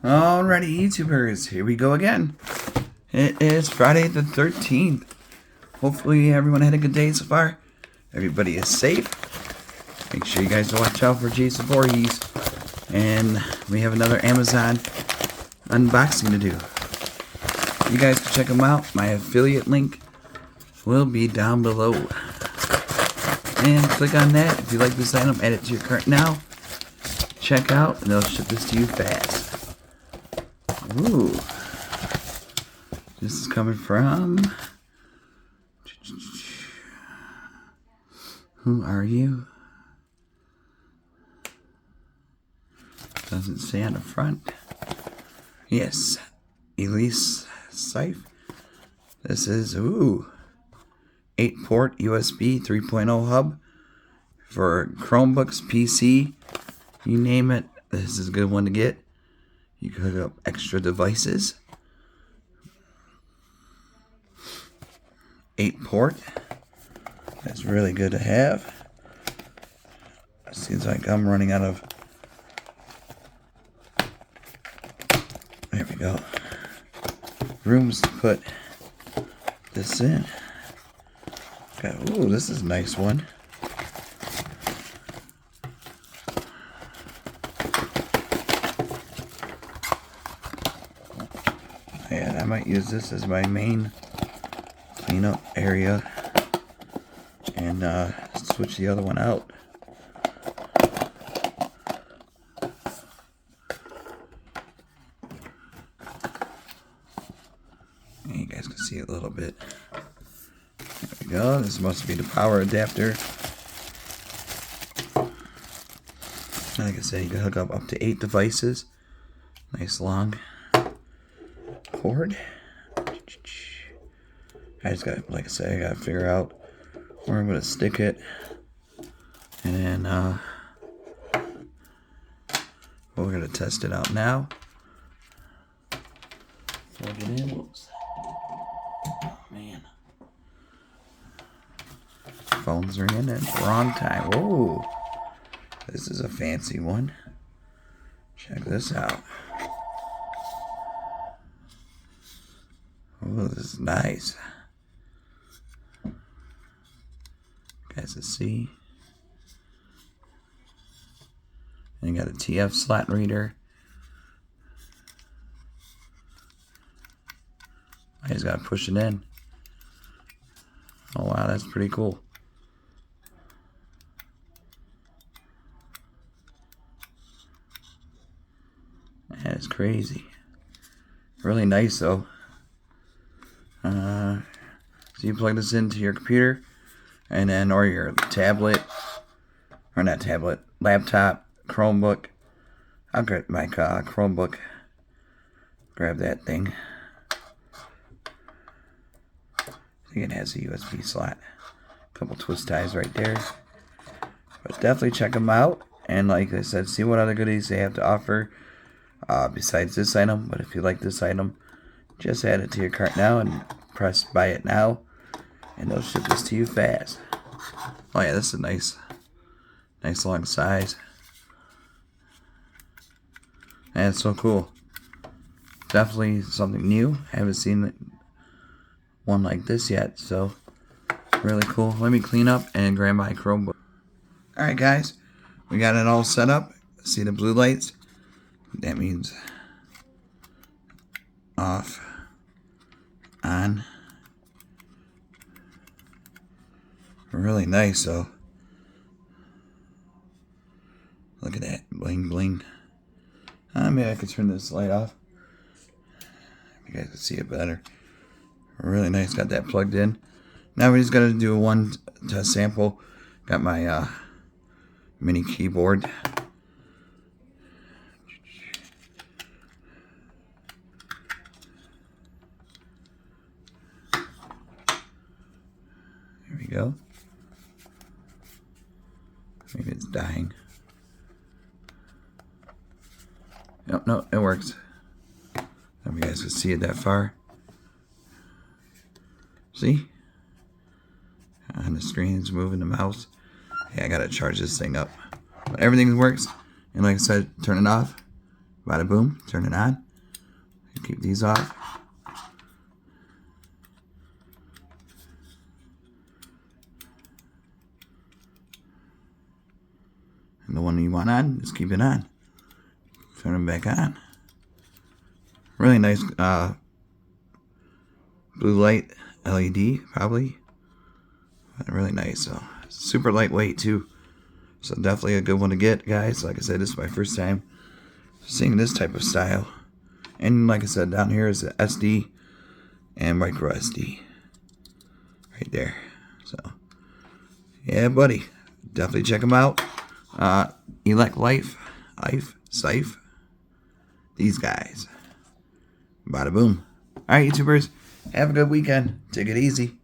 Alrighty, YouTubers, here we go again. It is Friday the 13th. Hopefully everyone had a good day so far. Everybody is safe. Make sure you guys watch out for Jason Voorhees. And we have another Amazon unboxing to do. You guys can check them out. My affiliate link will be down below. And click on that. If you like this item, add it to your cart now. Check out, and they'll ship this to you fast. Ooh. This is coming from... Who are you? Doesn't say on the front. Yes. Elecife. This is, 8-port USB 3.0 hub for Chromebooks, PC, you name it. This is a good one to get. You can hook up extra devices. 8-port. That's really good to have. It seems like I'm running out of... There we go. Rooms to put this in. Ooh, this is a nice one. And I might use this as my main cleanup area and switch the other one out. And you guys can see it a little bit. There we go. This must be the power adapter. Like I said, you can hook up to 8 devices. Nice long cord. I just got, like I said, I gotta figure out where I'm gonna stick it, and then we're gonna test it out now. Plug it in. Whoops. Oh man, phone's ringing at the wrong time. Whoa, this is a fancy one. Check this out. Oh, this is nice. Guys can see. And you got a TF slot reader. I just gotta push it in. Oh wow, that's pretty cool. That's crazy. Really nice though. So you plug this into your computer, and then, or your tablet, or not tablet, laptop, Chromebook. I'll grab my Chromebook. Grab that thing. I think it has a USB slot. A couple twist ties right there. But definitely check them out. And like I said, see what other goodies they have to offer besides this item. But if you like this item, just add it to your cart now and press buy it now. And they'll ship this to you fast. Oh yeah, this is a nice long size. And it's so cool. Definitely something new. I haven't seen one like this yet, so really cool. Let me clean up and grab my Chromebook. Alright guys, we got it all set up. See the blue lights? That means off, on. Really nice though. Look at that, bling bling. Maybe I could turn this light off. You guys can see it better. Really nice, got that plugged in. Now we just gotta do one test sample. Got my mini keyboard. go. Maybe it's dying. Nope, no, it works. I don't know if you guys can see it that far. See? On the screen, it's moving the mouse. Hey, I gotta charge this thing up. But everything works. And like I said, turn it off. Bada boom, turn it on. Keep these off. And the one you want on, just keep it on. Turn it back on. Really nice blue light LED, probably. Really nice. So super lightweight too. So definitely a good one to get, guys. Like I said, this is my first time seeing this type of style. And like I said, down here is the SD and micro SD. Right there. So yeah, buddy. Definitely check them out. Elecife, Sife. These guys. Bada boom. Alright, YouTubers. Have a good weekend. Take it easy.